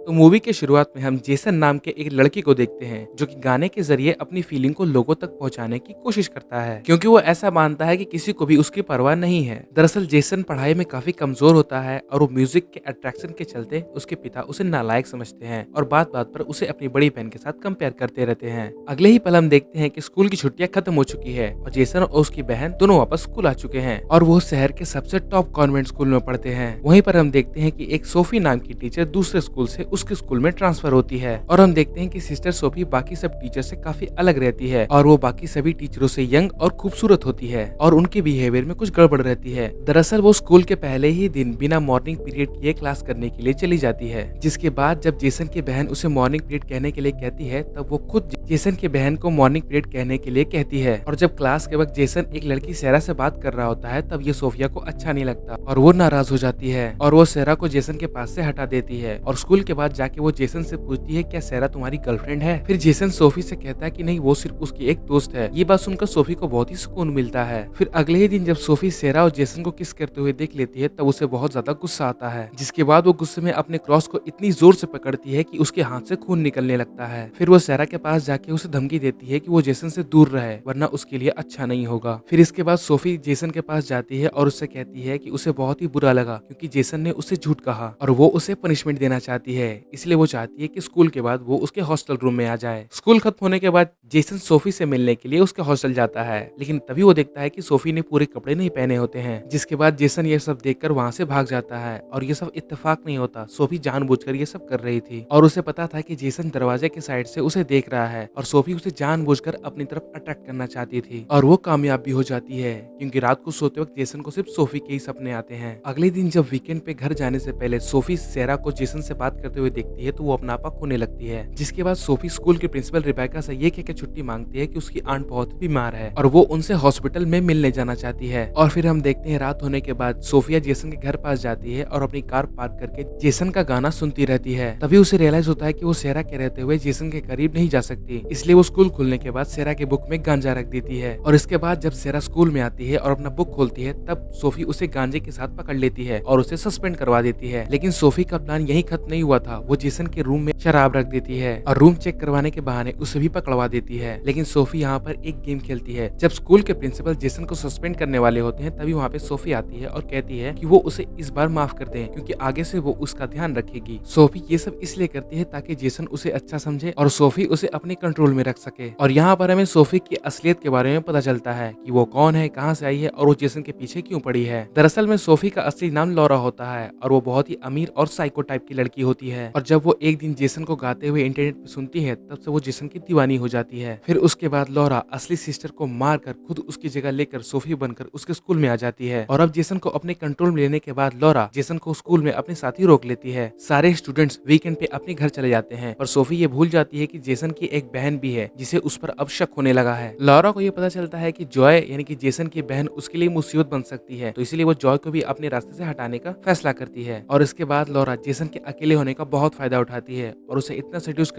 तो मूवी की शुरुआत में हम जेसन नाम के एक लड़के को देखते हैं जो कि गाने के जरिए अपनी फीलिंग को लोगों तक पहुंचाने की कोशिश करता है, क्योंकि वो ऐसा मानता है कि किसी को भी उसकी परवाह नहीं है। दरअसल जेसन पढ़ाई में काफी कमजोर होता है और वो म्यूजिक के अट्रैक्शन के चलते उसके पिता उसे नालायक समझते हैं और बात बात पर उसे अपनी बड़ी बहन के साथ कंपेयर करते रहते हैं। अगले ही पल हम देखते हैं कि स्कूल की छुट्टियां खत्म हो चुकी है और जेसन और उसकी बहन दोनों वापस स्कूल आ चुके हैं और वो शहर के सबसे टॉप कॉन्वेंट स्कूल में पढ़ते हैं। वहीं पर हम देखते हैं कि एक सोफी नाम की टीचर दूसरे स्कूल से उसके स्कूल में ट्रांसफर होती है और हम देखते हैं कि सिस्टर सोफी बाकी सब टीचर से काफी अलग रहती है और वो बाकी सभी टीचरों से यंग और खूबसूरत होती है और उनके बिहेवियर में कुछ गड़बड़ रहती है। दरअसल वो स्कूल के पहले ही दिन बिना मॉर्निंग पीरियड किए क्लास करने के लिए चली जाती है, जिसके बाद जब जेसन की बहन उसे मॉर्निंग पीरियड कहने के लिए कहती है तब वो खुद जेसन की बहन को मॉर्निंग पीरियड कहने के लिए कहती है। और जब क्लास के वक्त जेसन एक लड़की सेरा से बात कर रहा होता है तब ये सोफिया को अच्छा नहीं लगता और वो नाराज हो जाती है और वो सेरा को जेसन के पास से हटा देती है और स्कूल के बाद जाके वो जेसन से पूछती है क्या सेरा तुम्हारी गर्लफ्रेंड है। फिर जेसन सोफी से कहता है कि नहीं, वो सिर्फ उसकी एक दोस्त है। ये बात सुनकर सोफी को बहुत ही सुकून मिलता है। फिर अगले ही दिन जब सोफी सेरा और जेसन को किस करते हुए देख लेती है तब उसे बहुत ज्यादा गुस्सा आता है, जिसके बाद वो गुस्से में अपने क्रॉस को इतनी जोर से पकड़ती है कि उसके हाथ से खून निकलने लगता है। फिर वो सेरा के पास जाके उसे धमकी देती है कि वो जेसन से दूर रहे वरना उसके लिए अच्छा नहीं होगा। फिर इसके बाद सोफी जेसन के पास जाती है और उससे कहती है कि उसे बहुत ही बुरा लगा क्योंकि जेसन ने उसे झूठ कहा और वो उसे पनिशमेंट देना चाहती है, इसलिए वो चाहती है कि स्कूल के बाद वो उसके हॉस्टल रूम में आ जाए। स्कूल खत्म होने के बाद जेसन सोफी से मिलने के लिए उसके हॉस्टल जाता है, लेकिन तभी वो देखता है कि सोफी ने पूरे कपड़े नहीं पहने होते हैं, जिसके बाद जेसन ये सब देखकर वहाँ से भाग जाता है और ये सब इत्तेफाक नहीं होता। सोफी जानबूझकर ये सब कर रही थी और उसे पता था कि जेसन दरवाजे के साइड से उसे देख रहा है और सोफी उसे जानबूझकर अपनी तरफ अट्रैक्ट करना चाहती थी और वो कामयाब भी हो जाती है, क्योंकि रात को सोते वक्त जेसन को सिर्फ सोफी के ही सपने आते हैं। अगले दिन जब वीकेंड पे घर जाने से पहले सोफी सेरा को जेसन से बात करते हुए देखती है तो वो अपना आपा खोने लगती है, जिसके बाद सोफी स्कूल के प्रिंसिपल रिबेका से ये कहकर छुट्टी मांगती है कि उसकी आंट बहुत बीमार है और वो उनसे हॉस्पिटल में मिलने जाना चाहती है। और फिर हम देखते हैं रात होने के बाद सोफिया जेसन के घर पास जाती है और अपनी कार पार्क करके जेसन का गाना सुनती रहती है। तभी उसे रियलाइज होता है कि वो सेरा के रहते हुए जेसन के करीब नहीं जा सकती, इसलिए वो स्कूल खुलने के बाद सेरा के बुक में गांजा रख देती है और इसके बाद जब सेरा स्कूल में आती है और अपना बुक खोलती है तब सोफी उसे गांजे के साथ पकड़ लेती है और उसे सस्पेंड करवा देती है। लेकिन सोफी का प्लान यही खत्म नहीं हुआ था, वो जेसन के रूम में शराब रख देती है और रूम चेक करवाने के बहाने उसे भी पकड़वा देती है। लेकिन सोफी यहाँ पर एक गेम खेलती है। जब स्कूल के प्रिंसिपल जेसन को सस्पेंड करने वाले होते हैं तभी वहाँ पे सोफी आती है और कहती है कि वो उसे इस बार माफ कर दें क्योंकि आगे से वो उसका ध्यान रखेगी। सोफी ये सब इसलिए करती है ताकि जेसन उसे अच्छा समझे और सोफी उसे अपने कंट्रोल में रख सके। और यहाँ पर हमें सोफी की असलियत के बारे में पता चलता है कि वो कौन है, कहाँ से आई है और वो जेसन के पीछे क्यों पड़ी है। दरअसल में सोफी का असली नाम लॉरा होता है और वो बहुत ही अमीर और साइको टाइप की लड़की होती है और जब वो एक दिन जेसन को गाते हुए इंटरनेट पे सुनती है तब से वो जेसन की दीवानी हो जाती है। फिर उसके बाद लॉरा असली सिस्टर को मारकर खुद उसकी जगह लेकर सोफी बनकर उसके स्कूल में आ जाती है और अब जेसन को अपने कंट्रोल में लेने के बाद लॉरा जेसन को स्कूल में अपने साथ ही रोक लेती है। सारे स्टूडेंट्स वीकेंड पे अपने घर चले जाते हैं पर सोफी ये भूल जाती है कि जेसन की एक बहन भी है जिसे उस पर अब शक होने लगा है। लॉरा को ये पता चलता है कि जॉय यानी कि जेसन की बहन उसके लिए मुसीबत बन सकती है, तो इसलिए वो जॉय को भी अपने रास्ते से हटाने का फैसला करती है। और इसके बाद लॉरा जेसन के अकेले होने का बहुत फायदा उठाती है और उसे इतना सेड्यूस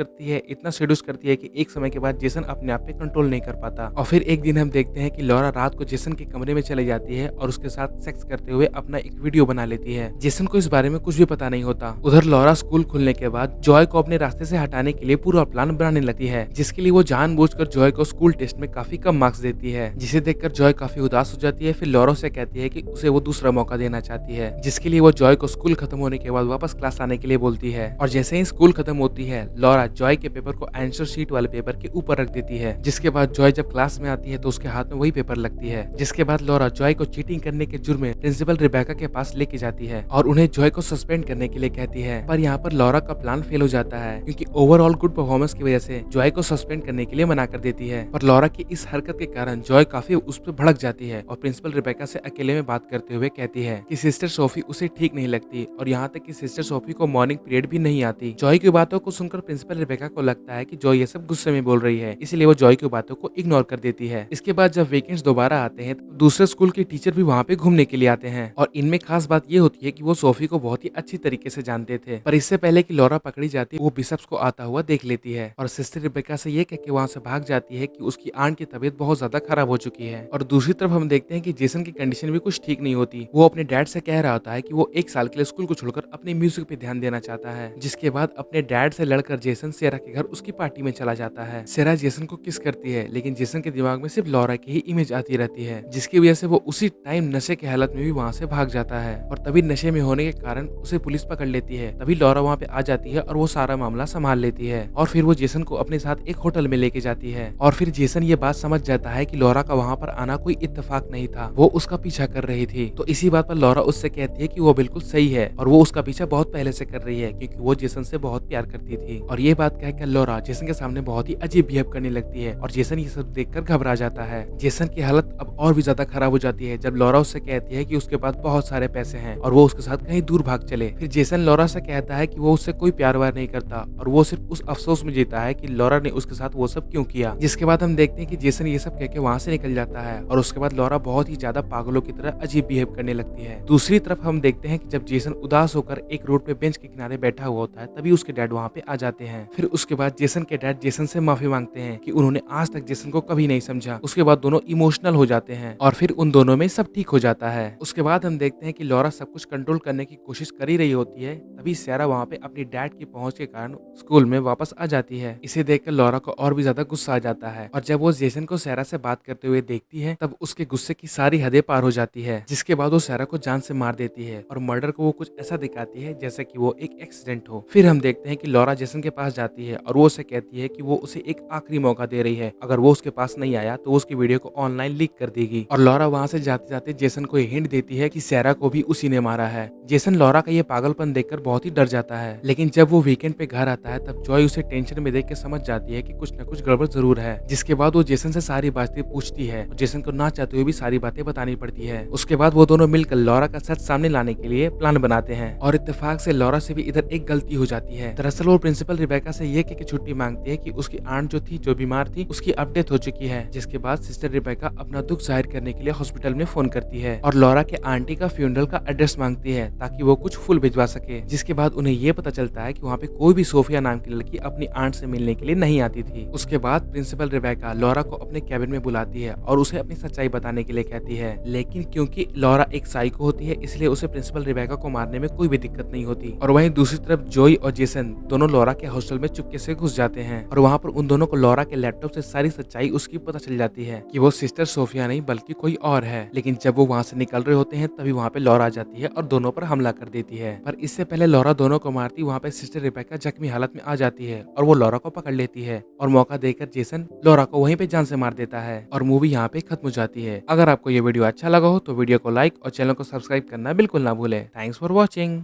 करती है कि एक समय के बाद जेसन अपने आप पे कंट्रोल नहीं कर पाता। और फिर एक दिन हम देखते हैं कि लॉरा रात को जेसन के कमरे में चली जाती है और उसके साथ सेक्स करते हुए अपना एक वीडियो बना लेती है। जेसन को इस बारे में कुछ भी पता नहीं होता। उधर लॉरा स्कूल खुलने के बाद जॉय को अपने रास्ते से हटाने के लिए पूरा प्लान बनाने लगती है, जिसके लिए वो जानबूझकर जॉय को स्कूल टेस्ट में काफी कम मार्क्स देती है, जिसे देखकर जॉय काफी उदास हो जाती है। फिर लॉरा से कहती है कि उसे वो दूसरा मौका देना चाहती है, जिसके लिए वो जॉय को स्कूल खत्म होने के बाद वापस क्लास आने के लिए बोलती है। और जैसे ही स्कूल खत्म होती है लॉरा जॉय के पेपर को आंसर शीट वाले पेपर के ऊपर रख देती है, जिसके बाद जॉय जब क्लास में आती है तो उसके हाथ में वही पेपर लगती है। जिसके बाद लॉरा जॉय को चीटिंग करने के जुर्म में प्रिंसिपल रिबेका के पास लेके जाती है और उन्हें जॉय को सस्पेंड करने के लिए कहती है। पर यहाँ पर लॉरा का प्लान फेल हो जाता है क्योंकि ओवरऑल गुड परफॉर्मेंस की वजह से जॉय को सस्पेंड करने के लिए मना कर देती है। पर लॉरा की इस हरकत के कारण जॉय काफी उस पर भड़क जाती है और प्रिंसिपल रिबेका से अकेले में बात करते हुए कहती है कि सिस्टर सोफी उसे ठीक नहीं लगती और यहाँ तक कि सिस्टर सोफी को मॉर्निंग पीरियड भी नहीं आती। जॉय की बात बातों को सुनकर प्रिंसिपल रिबेका को लगता है कि जॉय ये सब गुस्से में बोल रही है, इसलिए वो जॉय की बातों को इग्नोर कर देती है। इसके बाद जब वीकेंड्स दोबारा आते हैं तो दूसरे स्कूल के टीचर भी वहाँ पे घूमने के लिए आते हैं और इनमें खास बात ये होती है कि वो सोफी को बहुत ही अच्छी तरीके से जानते थे। पर इससे पहले कि लॉरा पकड़ी जाती है वो बिशप्स को आता हुआ देख लेती है और सिस्टर रिबेका से ये कह के वहाँ से भाग जाती है कि उसकी आंट की तबीयत बहुत ज्यादा खराब हो चुकी है। और दूसरी तरफ हम देखते हैं कि जेसन की कंडीशन भी कुछ ठीक नहीं होती। वो अपने डैड से कह रहा होता है कि वो 1 साल के लिए स्कूल को छोड़कर अपने म्यूजिक पे ध्यान देना चाहता है। जिसके बाद अपने डैड से लड़कर जेसन सेरा के घर उसकी पार्टी में चला जाता है। सेरा जेसन को किस करती है, लेकिन जेसन के दिमाग में सिर्फ लॉरा की ही इमेज आती रहती है, जिसकी वजह से वो उसी टाइम नशे की हालत में भी वहाँ से भाग जाता है। और तभी नशे में होने के कारण उसे पुलिस पकड़ लेती है। तभी लॉरा वहाँ पे आ जाती है और वो सारा मामला संभाल लेती है और फिर वो जेसन को अपने साथ एक होटल में लेके जाती है। और फिर जेसन ये बात समझ जाता है कि लॉरा का वहाँ पर आना कोई इत्तेफाक नहीं था, वो उसका पीछा कर रही थी। तो इसी बात पर लॉरा उससे कहती है कि वो बिल्कुल सही है और वो उसका पीछा बहुत पहले से कर रही है, क्योंकि वो जेसन से बहुत प्यार करती थी। और ये बात कहकर लॉरा जेसन के सामने बहुत ही अजीब बिहेव करने लगती है और जेसन ये सब देखकर घबरा जाता है। जेसन की हालत अब और भी ज्यादा खराब हो जाती है जब लॉरा उससे कहती है कि उसके पास बहुत सारे पैसे हैं और वो उसके साथ कहीं दूर भाग चले। फिर जेसन लॉरा से कहता है कि वो उससे कोई प्यार वार नहीं करता और वो सिर्फ उस अफसोस में जीता है कि लॉरा ने उसके साथ वो सब क्यों किया। जिसके बाद हम देखते हैं कि जेसन ये सब कह के वहाँ से निकल जाता है और उसके बाद लॉरा बहुत ही ज्यादा पागलों की तरह अजीब बिहेव करने लगती है। दूसरी तरफ हम देखते हैं कि जब जेसन उदास होकर एक रोड पे बेंच के किनारे बैठा हुआ होता है तभी उसके डैड वहाँ पे आ जाते हैं। फिर उसके बाद जेसन के डैड जेसन से माफी मांगते हैं कि उन्होंने आज तक जेसन को कभी नहीं समझा। उसके बाद दोनों इमोशनल हो जाते हैं और फिर उन दोनों में सब ठीक हो जाता है। उसके बाद हम देखते हैं कि लॉरा सब कुछ कंट्रोल करने की कोशिश कर ही रही होती है, तभी सारा वहाँ पे अपनी डैड की पहुंच के कारण स्कूल में वापस आ जाती है। इसे देखकर लॉरा को और भी ज्यादा गुस्सा आ जाता है और जब वो जेसन को सारा से बात करते हुए देखती है तब उसके गुस्से की सारी हदें पार हो जाती है। जिसके बाद वो सारा को जान से मार देती है और मर्डर को वो कुछ ऐसा दिखाती है जैसे कि वो एक एक्सीडेंट हो। फिर हम देखते हैं कि लॉरा जेसन के पास जाती है और वो उसे कहती है कि वो उसे एक आखिरी मौका दे रही है, अगर वो उसके पास नहीं आया तो वो उसकी वीडियो को ऑनलाइन लीक कर देगी। और लॉरा वहाँ से जाते जाते जेसन को हिंट देती है कि सारा को भी उसी ने मारा है। जेसन लॉरा का ये पागलपन देखकर बहुत ही डर जाता है, लेकिन जब वो वीकेंड पे घर आता है तब जॉय उसे टेंशन में देख के समझ जाती है कि कुछ न कुछ गड़बड़ जरूर है। जिसके बाद वो जेसन से सारी बातें पूछती है और जेसन को ना चाहते हुए भी सारी बातें बतानी पड़ती है। उसके बाद वो दोनों मिलकर लॉरा का सच सामने लाने के लिए प्लान बनाते हैं और इत्तेफाक से लॉरा से भी इधर एक गलती हो जाती है। दरअसल वो प्रिंसिपल रिबेका से ये कह के छुट्टी मांगती है कि उसकी आंट जो थी, जो बीमार थी, उसकी अब डेथ हो चुकी है। जिसके बाद सिस्टर रिबेका अपना दुख जाहिर करने के लिए हॉस्पिटल में फोन करती है और लॉरा के आंटी का फ्यूनरल का एड्रेस मांगती है ताकि वो कुछ फूल भिजवा सके। जिसके बाद उन्हें ये पता चलता है कि वहाँ पे कोई भी सोफिया नाम की लड़की अपनी आंट से मिलने के लिए नहीं आती थी। उसके बाद प्रिंसिपल रिबेका लॉरा को अपने कैबिन में बुलाती है और उसे अपनी सच्चाई बताने के लिए कहती है, लेकिन क्योंकि लॉरा एक साइको होती है इसलिए उसे प्रिंसिपल रिबेका को मारने में कोई भी दिक्कत नहीं होती। और वहीं दूसरी तरफ जॉय और जेसन दोनों लॉरा के हॉस्टल में चुपके से घुस जाते हैं और वहाँ पर उन दोनों को लॉरा के लैपटॉप से सारी सच्चाई उसकी पता चल जाती है कि वो सिस्टर सोफिया नहीं बल्कि कोई और है। लेकिन जब वो वहाँ से निकल रहे होते हैं तभी वहाँ पे लॉरा आ जाती है और दोनों पर हमला कर देती है। पर इससे पहले लॉरा दोनों को मारती वहाँ पे सिस्टर रिबेका जख्मी हालत में आ जाती है और वो लॉरा को पकड़ लेती है और मौका देकर जेसन लॉरा को वहीं पे जान से मार देता है और मूवी यहाँ पे खत्म हो जाती है। अगर आपको ये वीडियो अच्छा लगा हो तो वीडियो को लाइक और चैनल को सब्सक्राइब करना बिल्कुल ना भूले। Thanks for watching.